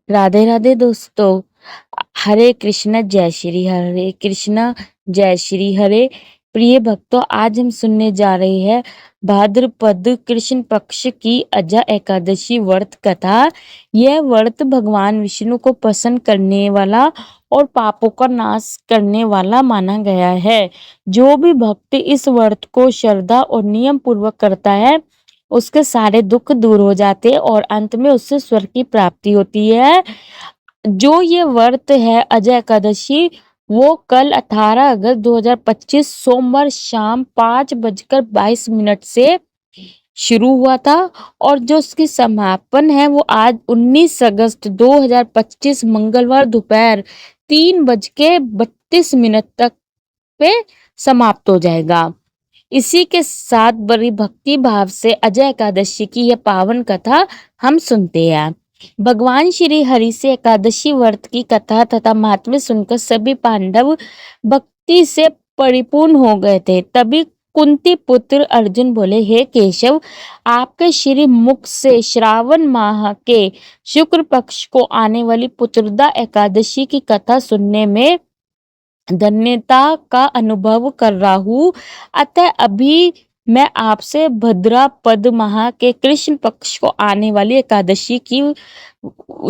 राधे राधे दोस्तों। हरे कृष्णा जय श्री हरे कृष्णा जय श्री हरे। प्रिय भक्तों, आज हम सुनने जा रहे हैं भाद्रपद कृष्ण पक्ष की अजा एकादशी व्रत कथा। यह व्रत भगवान विष्णु को प्रसन्न करने वाला और पापों का नाश करने वाला माना गया है। जो भी भक्त इस व्रत को श्रद्धा और नियम पूर्वक करता है, उसके सारे दुख दूर हो जाते हैं और अंत में उससे स्वर्ग की प्राप्ति होती है। जो ये व्रत है अजय एकादशी, वो कल 18 अगस्त 2025 सोमवार शाम 5:22 से शुरू हुआ था और जो उसकी समापन है वो आज 19 अगस्त 2025 मंगलवार दोपहर 3:32 तक पे समाप्त हो जाएगा। इसी के साथ बड़ी भक्ति भाव से अजय एकादशी की यह पावन कथा हम सुनते हैं। भगवान श्री हरि से एकादशी व्रत की कथा तथा महात्म्य सुनकर सभी पांडव भक्ति से परिपूर्ण हो गए थे। तभी कुंती पुत्र अर्जुन बोले, हे केशव, आपके श्री मुख से श्रावण माह के शुक्ल पक्ष को आने वाली पुत्रदा एकादशी की कथा सुनने में धन्यता का अनुभव कर रहा हूँ। अतः अभी मैं आपसे भद्रापद माह के कृष्ण पक्ष को आने वाली एकादशी की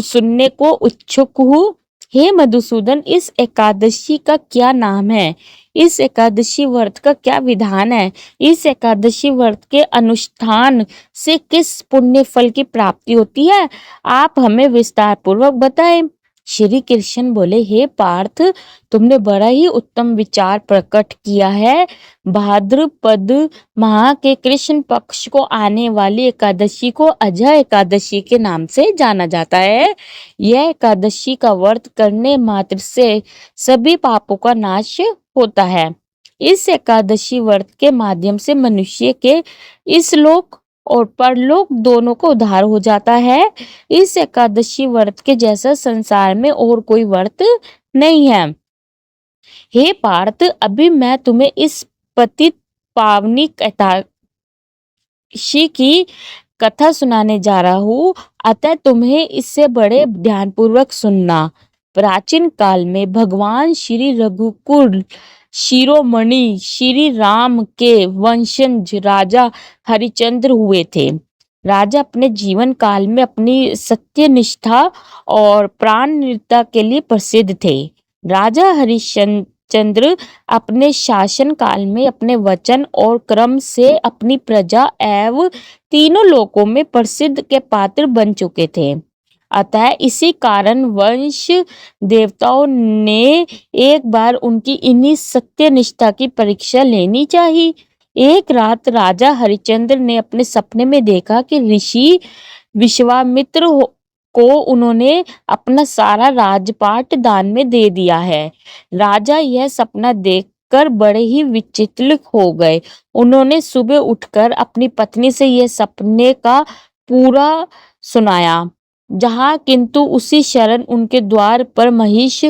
सुनने को उत्सुक हूँ। हे मधुसूदन, इस एकादशी का क्या नाम है? इस एकादशी व्रत का क्या विधान है? इस एकादशी व्रत के अनुष्ठान से किस पुण्य फल की प्राप्ति होती है? आप हमें विस्तार पूर्वक बताएं। श्री कृष्ण बोले, हे पार्थ, तुमने बड़ा ही उत्तम विचार प्रकट किया है। भाद्रपद माह के कृष्ण पक्ष को आने वाली एकादशी को अजय एकादशी के नाम से जाना जाता है। यह एकादशी का व्रत करने मात्र से सभी पापों का नाश होता है। इस एकादशी व्रत के माध्यम से मनुष्य के इस लोक और परलोक दोनों को उद्धार हो जाता है। इस एकादशी व्रत के जैसा संसार में और कोई व्रत नहीं है। हे पार्थ, अभी मैं तुम्हें इस पतित पावनी एकादशी की कथा सुनाने जा रहा हूँ, अतः तुम्हें इससे बड़े ध्यानपूर्वक सुनना। प्राचीन काल में भगवान श्री रघुकुल शिरोमणि श्री राम के वंशज राजा हरिश्चंद्र हुए थे। राजा अपने जीवन काल में अपनी सत्यनिष्ठा और प्राणनिष्ठा के लिए प्रसिद्ध थे। राजा हरिश्चंद्र अपने शासन काल में अपने वचन और क्रम से अपनी प्रजा एवं तीनों लोकों में प्रसिद्ध के पात्र बन चुके थे। अतः इसी कारण वंश देवताओं ने एक बार उनकी इन्हीं सत्यनिष्ठा की परीक्षा लेनी चाहिए। एक रात राजा हरिश्चंद्र ने अपने सपने में देखा कि ऋषि विश्वामित्र को उन्होंने अपना सारा राजपाट दान में दे दिया है। राजा यह सपना देखकर बड़े ही विचलित हो गए। उन्होंने सुबह उठकर अपनी पत्नी से यह सपने का पूरा सुनाया, जहां किंतु उसी क्षण उनके द्वार पर महिष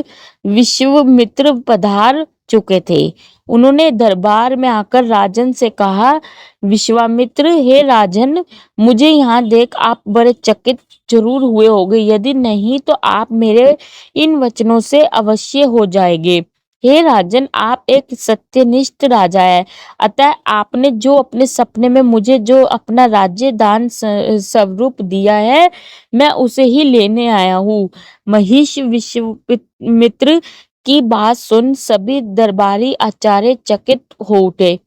विश्वामित्र पधार चुके थे। उन्होंने दरबार में आकर राजन से कहा, विश्वामित्र, हे राजन, मुझे यहाँ देख आप बड़े चकित जरूर हुए होंगे। यदि नहीं तो आप मेरे इन वचनों से अवश्य हो जाएंगे। हे राजन, आप एक सत्यनिष्ठ राजा है, अतः आपने जो अपने सपने में मुझे जो अपना राज्य दान स्वरूप दिया है, मैं उसे ही लेने आया हूँ। महिष विश्वामित्र की बात सुन सभी दरबारी आचार्य चकित हो उठे,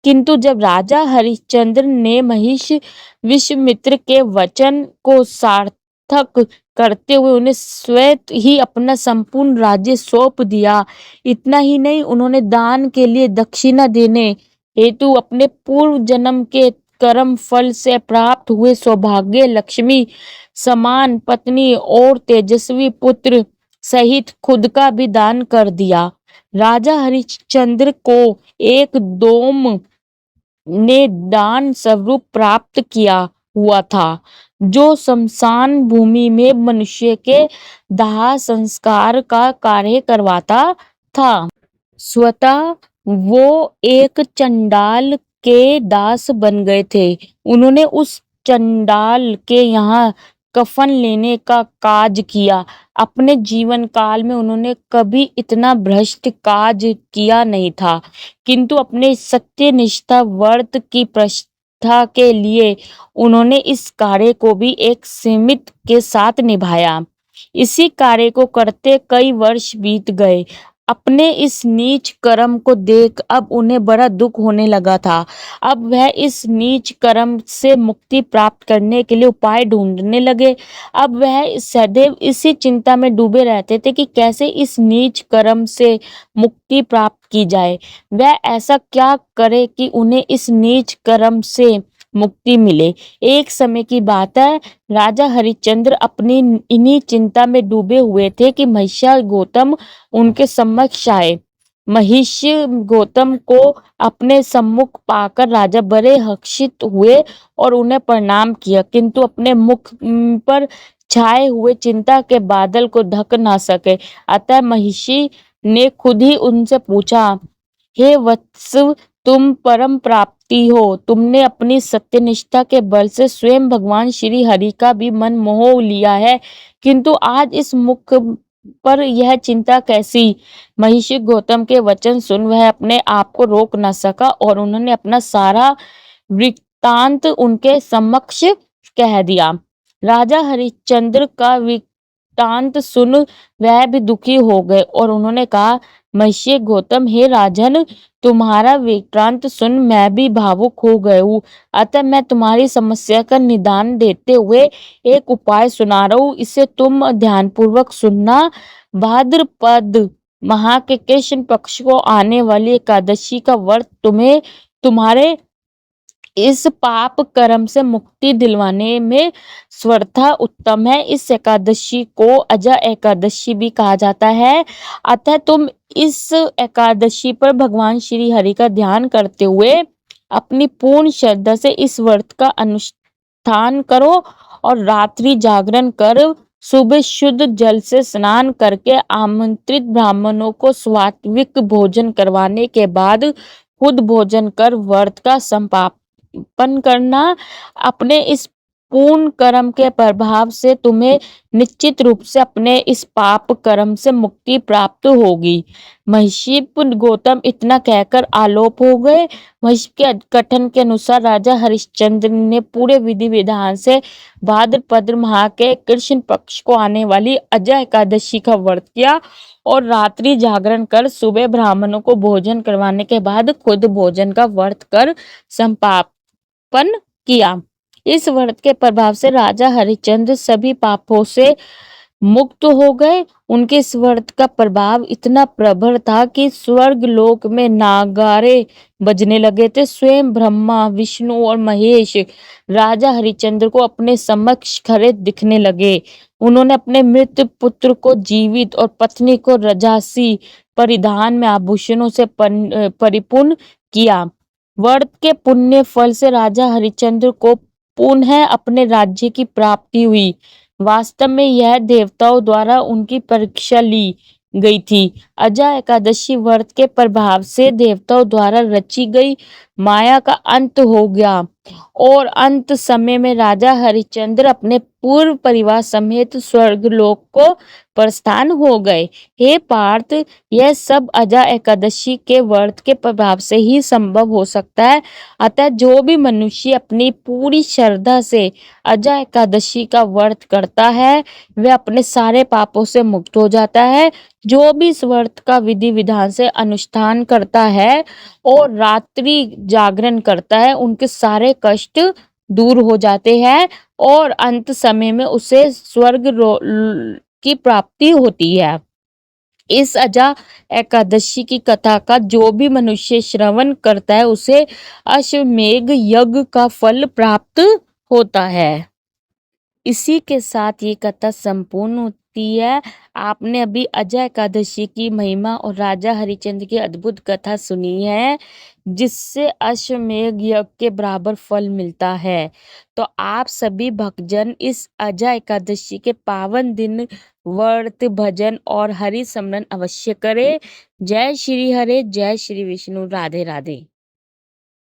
किंतु जब राजा हरिश्चंद्र ने महिष विश्वामित्र के वचन को सार्थक करते हुए उन्हें स्वयं ही अपना संपूर्ण राज्य सौंप दिया, इतना ही नहीं, उन्होंने दान के लिए दक्षिणा देने हेतु अपने पूर्व जन्म के कर्म फल से प्राप्त हुए सौभाग्य लक्ष्मी समान पत्नी और तेजस्वी पुत्र सहित खुद का भी दान कर दिया। राजा हरिश्चंद्र को एक डोम ने दान स्वरूप प्राप्त किया हुआ था, जो शमशान भूमि में मनुष्य के दाह संस्कार का कार्य करवाता था। स्वतः वो एक चंडाल के दास बन गए थे। उन्होंने उस चंडाल के यहाँ कफन लेने का काज किया। अपने जीवन काल में उन्होंने कभी इतना भ्रष्ट काज किया नहीं था, किंतु अपने सत्यनिष्ठा व्रत की प्रतिष्ठा के लिए उन्होंने इस कार्य को भी एक सीमित के साथ निभाया। इसी कार्य को करते कई वर्ष बीत गए। अपने इस नीच कर्म को देख अब उन्हें बड़ा दुख होने लगा था। अब वह इस नीच कर्म से मुक्ति प्राप्त करने के लिए उपाय ढूंढने लगे। अब वह सदैव इसी चिंता में डूबे रहते थे कि कैसे इस नीच कर्म से मुक्ति प्राप्त की जाए। वह ऐसा क्या करे कि उन्हें इस नीच कर्म से मुक्ति मिले। एक समय की बात है, राजा हरिश्चंद्र अपनी इन्हीं चिंता में डूबे हुए थे कि महिषी गौतम उनके समक्ष आए। महिषी गौतम को अपने सम्मुख पाकर राजा बड़े हर्षित हुए और उन्हें प्रणाम किया, किंतु अपने मुख पर छाए हुए चिंता के बादल को ढक ना सके। अतः महिषी ने खुद ही उनसे पूछा, हे वत्स, तुम परम प्राप्ति हो। तुमने अपनी सत्यनिष्ठा के बल से स्वयं भगवान श्री हरि का भी मन मोह लिया है, किंतु आज इस मुख पर यह चिंता कैसी। महिषी गौतम के वचन सुन वह अपने आप को रोक न सका और उन्होंने अपना सारा वृत्तांत उनके समक्ष कह दिया। राजा हरिश्चंद्र का वृत्तांत सुन वह भी दुखी हो गए और उन्होंने कहा, महिषी गौतम, हे राजन, तुम्हारा वृत्तांत सुन मैं भी भावुक हो गए हूँ। अतः मैं तुम्हारी समस्या का निदान देते हुए एक उपाय सुना रहा हूँ, इसे तुम ध्यानपूर्वक सुनना। भाद्रपद माह के कृष्ण पक्ष को आने वाली एकादशी का व्रत तुम्हें तुम्हारे इस पाप कर्म से मुक्ति दिलवाने में सर्वथा उत्तम है। इस एकादशी को अजा एकादशी भी कहा जाता है। अतः तुम इस एकादशी पर भगवान श्री हरि का ध्यान करते हुए अपनी पूर्ण श्रद्धा से इस व्रत का अनुष्ठान करो और रात्रि जागरण कर सुबह शुद्ध जल से स्नान करके आमंत्रित ब्राह्मणों को सात्विक भोजन करवाने के बाद खुद भोजन कर व्रत का संपादन करना। अपने इस पूर्ण कर्म के प्रभाव से तुम्हें निश्चित रूप से अपने इस पाप कर्म से मुक्ति प्राप्त होगी। महिषी गौतम इतना कहकर आलोप हो गए। महिषी के कथन के अनुसार राजा हरिश्चंद्र ने पूरे विधि विधान से भाद्रपद माह के कृष्ण पक्ष को आने वाली अजा एकादशी का व्रत किया और रात्रि जागरण कर सुबह ब्राह्मणों को भोजन करवाने के बाद खुद भोजन का व्रत कर संपादन किया। इस व्रत के प्रभाव से राजा हरिश्चंद्र सभी पापों से मुक्त हो गए। उनके इस व्रत का प्रभाव इतना प्रबल था कि स्वर्ग लोक में नागारे बजने लगे थे। स्वयं ब्रह्मा, विष्णु और महेश राजा हरिश्चंद्र को अपने समक्ष खड़े दिखने लगे। उन्होंने अपने मृत पुत्र को जीवित और पत्नी को रजासी परिधान में आभूषणों से परिपूर्ण किया। व्रत के पुण्य फल से राजा हरिश्चंद्र को पुनः अपने राज्य की प्राप्ति हुई। वास्तव में यह देवताओं द्वारा उनकी परीक्षा ली गई थी। अजा एकादशी व्रत के प्रभाव से देवताओं द्वारा रची गई माया का अंत हो गया और अंत समय में राजा हरिश्चंद्र अपने पूर्व परिवार समेत स्वर्गलोक को प्रस्थान हो गए। हे पार्थ, यह सब अजा एकादशी के व्रत के प्रभाव से ही संभव हो सकता है। अतः जो भी मनुष्य अपनी पूरी श्रद्धा से अजा एकादशी का व्रत करता है वह अपने सारे पापों से मुक्त हो जाता है। जो भी इस व्रत का विधि विधान से अनुष्ठान करता है और रात्रि जागरण करता है उनके सारे कष्ट दूर हो जाते हैं और अंत समय में उसे स्वर्ग की प्राप्ति होती है। इस अजा एकादशी की कथा का जो भी मनुष्य श्रवण करता है उसे अश्वमेघ यज्ञ का फल प्राप्त होता है। इसी के साथ ये कथा संपूर्ण होती है। आपने अभी अजा एकादशी की महिमा और राजा हरिश्चंद्र की अद्भुत कथा सुनी है, जिससे अश्वमेध यज्ञ के बराबर फल मिलता है। तो आप सभी भक्तजन इस अजा एकादशी के पावन दिन व्रत, भजन और हरि सिमरन अवश्य करें। जय श्री हरे, जय श्री विष्णु, राधे राधे।